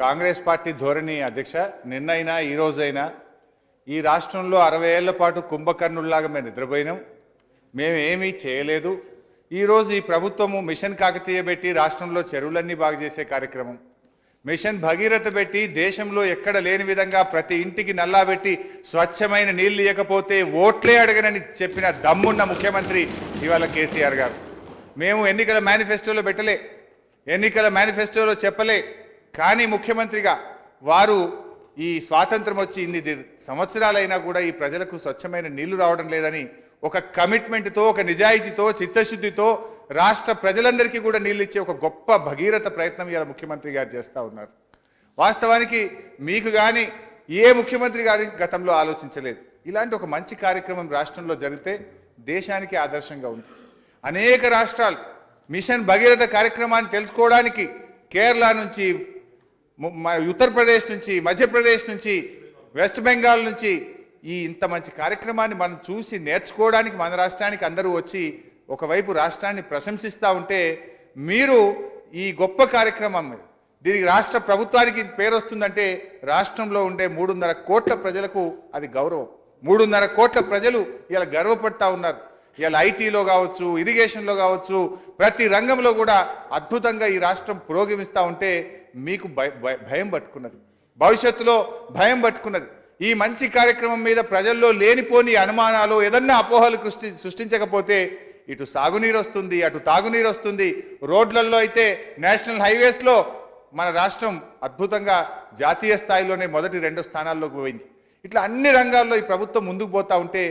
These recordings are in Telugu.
కాంగ్రెస్ పార్టీ ధోరణి అధ్యక్ష నిన్నైనా ఈ రోజైనా ఈ రాష్ట్రంలో 60 ఏళ్ల పాటు కుంభకర్ణుల్లాగా మేము నిద్రపోయినాం, మేము ఏమీ చేయలేదు. ఈరోజు ఈ ప్రభుత్వము మిషన్ కాకతీయ పెట్టి రాష్ట్రంలో చెరువులన్నీ బాగు చేసే కార్యక్రమం, మిషన్ భగీరథ పెట్టి దేశంలో ఎక్కడ లేని విధంగా ప్రతి ఇంటికి నల్లా పెట్టి స్వచ్ఛమైన నీళ్లు ఇవ్వకపోతే ఓట్లే అడగనని చెప్పిన దమ్మున్న ముఖ్యమంత్రి ఇవాళ కేసీఆర్ గారు. మేము ఎన్నికల మేనిఫెస్టోలో పెట్టలే, ఎన్నికల మేనిఫెస్టోలో చెప్పలే, కానీ ముఖ్యమంత్రిగా వారు ఈ స్వాతంత్రం వచ్చి ఇన్ని సంవత్సరాలైనా కూడా ఈ ప్రజలకు స్వచ్ఛమైన నీళ్లు రావడం లేదని ఒక కమిట్మెంట్తో, ఒక నిజాయితీతో, చిత్తశుద్ధితో రాష్ట్ర ప్రజలందరికీ కూడా నీళ్ళు ఇచ్చే ఒక గొప్ప భగీరథ ప్రయత్నం ఇవాళ ముఖ్యమంత్రి గారు చేస్తూ ఉన్నారు. వాస్తవానికి మీకు కానీ ఏ ముఖ్యమంత్రి గారి గతంలో ఆలోచించలేదు. ఇలాంటి ఒక మంచి కార్యక్రమం రాష్ట్రంలో జరిగితే దేశానికి ఆదర్శంగా ఉంది. అనేక రాష్ట్రాలు మిషన్ భగీరథ కార్యక్రమాన్ని తెలుసుకోవడానికి కేరళ నుంచి, ఉత్తరప్రదేశ్ నుంచి, మధ్యప్రదేశ్ నుంచి, వెస్ట్ బెంగాల్ నుంచి ఈ ఇంత మంచి కార్యక్రమాన్ని మనం చూసి నేర్చుకోవడానికి మన రాష్ట్రానికి అందరూ వచ్చి ఒకవైపు రాష్ట్రాన్ని ప్రశంసిస్తూ ఉంటే, మీరు ఈ గొప్ప కార్యక్రమం దీనికి రాష్ట్ర ప్రభుత్వానికి పేరు వస్తుందంటే రాష్ట్రంలో ఉండే 3.5 కోట్ల ప్రజలకు అది గౌరవం. 3.5 కోట్ల ప్రజలు ఇలా గర్వపడతా ఉన్నారు. ఇలా ఐటీలో కావచ్చు, ఇరిగేషన్లో కావచ్చు, ప్రతి రంగంలో కూడా అద్భుతంగా ఈ రాష్ట్రం పురోగమిస్తూ ఉంటే మీకు భయం పట్టుకున్నది, భవిష్యత్తులో భయం పట్టుకున్నది. ఈ మంచి కార్యక్రమం మీద ప్రజల్లో లేనిపోని అనుమానాలు, ఏదన్నా అపోహలు సృష్టించకపోతే ఇటు సాగునీరు వస్తుంది, అటు తాగునీరు వస్తుంది. రోడ్లలో అయితే నేషనల్ హైవేస్లో మన రాష్ట్రం అద్భుతంగా జాతీయ స్థాయిలోనే మొదటి 2 స్థానాల్లోకి పోయింది. ఇట్లా అన్ని రంగాల్లో ఈ ప్రభుత్వం ముందుకు పోతా ఉంటే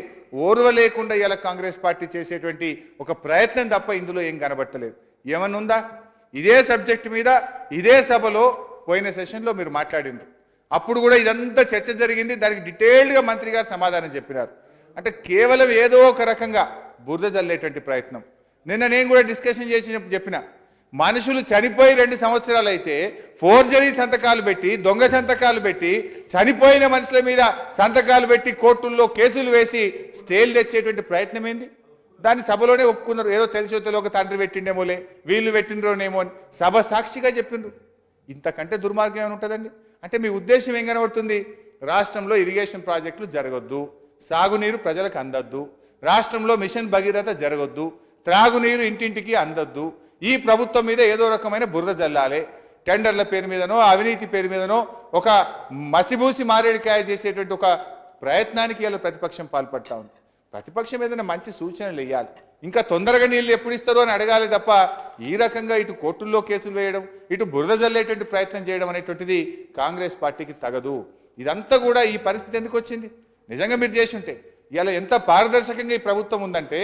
ఓర్వలేకుండా ఇలా కాంగ్రెస్ పార్టీ చేసేటువంటి ఒక ప్రయత్నం తప్ప ఇందులో ఏం కనబట్టలేదు. ఏమన్నుందా? ఇదే సబ్జెక్టు మీద ఇదే సభలో పోయిన సెషన్లో మీరు మాట్లాడినారు. అప్పుడు కూడా ఇదంతా చర్చ జరిగింది, దానికి డీటెయిల్డ్గా మంత్రి గారు సమాధానం చెప్పినారు. అంటే కేవలం ఏదో ఒక రకంగా బురద జల్లేటువంటి ప్రయత్నం. నిన్న నేను కూడా డిస్కషన్ చేసి చెప్పిన, మనుషులు చనిపోయి 2 సంవత్సరాలు అయితే ఫోర్జరీ సంతకాలు పెట్టి, దొంగ సంతకాలు పెట్టి, చనిపోయిన మనుషుల మీద సంతకాలు పెట్టి కోర్టుల్లో కేసులు వేసి స్టేలు తెచ్చేటువంటి ప్రయత్నం ఏంది? దాన్ని సభలోనే ఒప్పుకున్నారు. ఏదో తెలిసో తెలియక తండ్రి పెట్టిండేమోలే, వీళ్ళు పెట్టిండ్రోనేమో అని సభ సాక్షిగా చెప్పిండ్రు. ఇంతకంటే దుర్మార్గం ఏమైనా ఉంటుందండి? అంటే మీ ఉద్దేశం ఏం కనబడుతుంది? రాష్ట్రంలో ఇరిగేషన్ ప్రాజెక్టులు జరగొద్దు, సాగునీరు ప్రజలకు అందొద్దు, రాష్ట్రంలో మిషన్ భగీరథ జరగొద్దు, త్రాగునీరు ఇంటింటికి అందొద్దు, ఈ ప్రభుత్వం మీద ఏదో రకమైన బురద జల్లాలి, టెండర్ల పేరు మీదనో అవినీతి పేరు మీదనో ఒక మసిబూసి మారేడికాయ చేసేటువంటి ఒక ప్రయత్నానికి ఇలా ప్రతిపక్షం పాల్పడతా ఉంది. ప్రతిపక్షం ఏదైనా మంచి సూచనలు ఇవ్వాలి, ఇంకా తొందరగా నీళ్ళు ఎప్పుడు ఇస్తారో అని అడగాలి తప్ప ఈ రకంగా ఇటు కోర్టుల్లో కేసులు వేయడం, ఇటు బురద జల్లేటువంటి ప్రయత్నం చేయడం అనేటువంటిది కాంగ్రెస్ పార్టీకి తగదు. ఇదంతా కూడా ఈ పరిస్థితి ఎందుకు వచ్చింది? నిజంగా మీరు చేసి ఉంటే ఇలా ఎంత పారదర్శకంగా ఈ ప్రభుత్వం ఉందంటే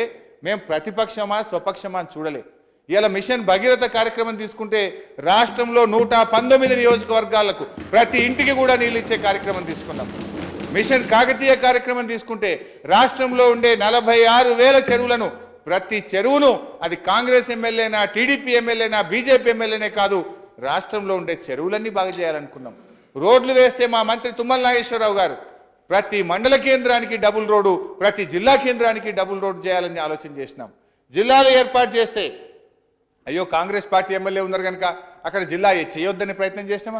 మేము ప్రతిపక్షమా స్వపక్షమా అని చూడలే. ఇలా మిషన్ భగీరథ కార్యక్రమం తీసుకుంటే రాష్ట్రంలో 119 నియోజకవర్గాలకు ప్రతి ఇంటికి కూడా నీళ్ళు ఇచ్చే కార్యక్రమం తీసుకున్నాం. మిషన్ కాకతీయ కార్యక్రమం తీసుకుంటే రాష్ట్రంలో ఉండే 46,000 చెరువులను, ప్రతి చెరువును అది కాంగ్రెస్ ఎమ్మెల్యేనా, టీడీపీ ఎమ్మెల్యేనా, బీజేపీ ఎమ్మెల్యేనే కాదు, రాష్ట్రంలో ఉండే చెరువులన్నీ బాగా చేయాలనుకున్నాం. రోడ్లు వేస్తే మా మంత్రి తుమ్మల నాగేశ్వరరావు గారు ప్రతి మండల కేంద్రానికి డబుల్ రోడ్డు, ప్రతి జిల్లా కేంద్రానికి డబుల్ రోడ్డు చేయాలని ఆలోచన చేసినాం. జిల్లాలు ఏర్పాటు చేస్తే అయ్యో కాంగ్రెస్ పార్టీ ఎమ్మెల్యే ఉన్నారు కనుక అక్కడ జిల్లా చేయొద్దని ప్రయత్నం చేసినామా?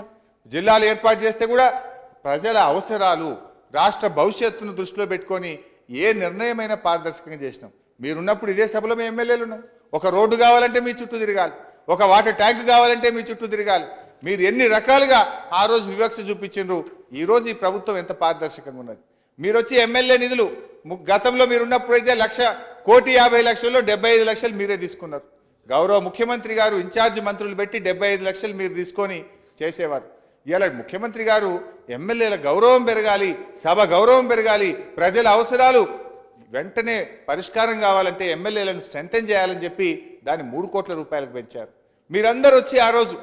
జిల్లాలు ఏర్పాటు చేస్తే కూడా ప్రజల అవసరాలు, రాష్ట్ర భవిష్యత్తును దృష్టిలో పెట్టుకొని ఏ నిర్ణయమైనా పారదర్శకంగా చేసినాం. మీరున్నప్పుడు ఇదే సభలో మేము ఎమ్మెల్యేలు ఉన్నాం. ఒక రోడ్డు కావాలంటే మీ చుట్టూ తిరగాలి, ఒక వాటర్ ట్యాంక్ కావాలంటే మీ చుట్టూ తిరగాలి. మీరు ఎన్ని రకాలుగా ఆ రోజు వివక్ష చూపించారు. ఈరోజు ఈ ప్రభుత్వం ఎంత పారదర్శకంగా ఉన్నది. మీరు వచ్చి ఎమ్మెల్యే నిధులు గతంలో మీరున్నప్పుడు అయితే 1,50,00,000లో 75 లక్షలు మీరే తీసుకున్నారు. గౌరవ ముఖ్యమంత్రి గారు ఇన్ఛార్జ్ మంత్రులు పెట్టి 75 లక్షలు మీరు తీసుకొని చేసేవారు. ఇలా ముఖ్యమంత్రి గారు ఎమ్మెల్యేల గౌరవం పెరగాలి, సభ గౌరవం పెరగాలి, ప్రజల అవసరాలు వెంటనే పరిష్కారం కావాలంటే ఎమ్మెల్యేలను స్ట్రెంథెన్ చేయాలని చెప్పి దాన్ని 3 కోట్ల రూపాయలకు పెంచారు. మీరందరూ వచ్చి ఆ రోజు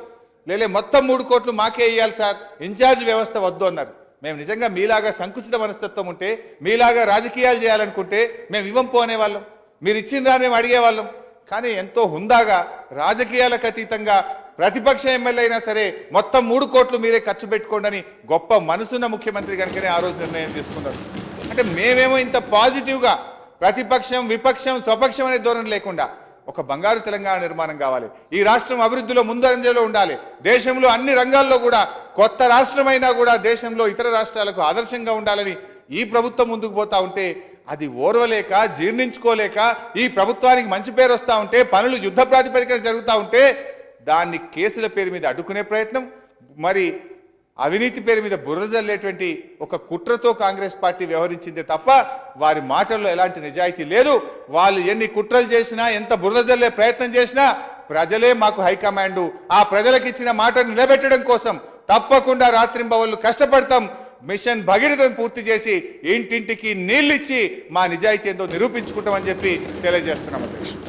మొత్తం 3 కోట్లు మాకే ఇవ్వాలి సార్, ఇన్ఛార్జ్ వ్యవస్థ వద్దు అన్నారు. మేము నిజంగా మీలాగా సంకుచిత మనస్తత్వం ఉంటే, మీలాగా రాజకీయాలు చేయాలనుకుంటే మేము ఇవ్వం పోనేవాళ్ళం, మీరు ఇచ్చిందా మేము అడిగేవాళ్ళం. కానీ ఎంతో హుందాగా రాజకీయాలకు అతీతంగా ప్రతిపక్ష ఎమ్మెల్యే అయినా సరే మొత్తం 3 కోట్లు మీరే ఖర్చు పెట్టుకోండి అని గొప్ప మనసున్న ముఖ్యమంత్రి కనుకనే ఆ రోజు నిర్ణయం తీసుకున్నారు. అంటే మేమేమో ఇంత పాజిటివ్గా ప్రతిపక్షం, విపక్షం, స్వపక్షం అనే ధోరణి లేకుండా ఒక బంగారు తెలంగాణ నిర్మాణం కావాలి. ఈ రాష్ట్రం అభివృద్ధిలో ముందంజలో ఉండాలి. దేశంలో అన్ని రంగాల్లో కూడా కొత్త రాష్ట్రమైనా కూడా దేశంలో ఇతర రాష్ట్రాలకు ఆదర్శంగా ఉండాలని ఈ ప్రభుత్వం ముందుకు పోతా ఉంటే అది ఓర్వలేక జీర్ణించుకోలేక ఈ ప్రభుత్వానికి మంచి పేరు వస్తూ ఉంటే పనులు యుద్ధ ప్రాతిపదికన జరుగుతూ ఉంటే దాన్ని కేసుల పేరు మీద అడ్డుకునే ప్రయత్నం, మరి అవినీతి పేరు మీద బురద జల్లేటువంటి ఒక కుట్రతో కాంగ్రెస్ పార్టీ వ్యవహరించిందే తప్ప వారి మాటల్లో ఎలాంటి నిజాయితీ లేదు. వాళ్ళు ఎన్ని కుట్రలు చేసినా, ఎంత బురద జల్లే ప్రయత్నం చేసినా ప్రజలే మాకు హైకమాండ్. ఆ ప్రజలకు ఇచ్చిన మాటను నిలబెట్టడం కోసం తప్పకుండా రాత్రింబవళ్ళు కష్టపడతాం. మిషన్ భగీరథను పూర్తి చేసి ఇంటింటికి నీళ్ళిచ్చి మా నిజాయితీ ఏందో నిరూపించుకుంటామని చెప్పి తెలియజేస్తున్నాం అధ్యక్షుడు.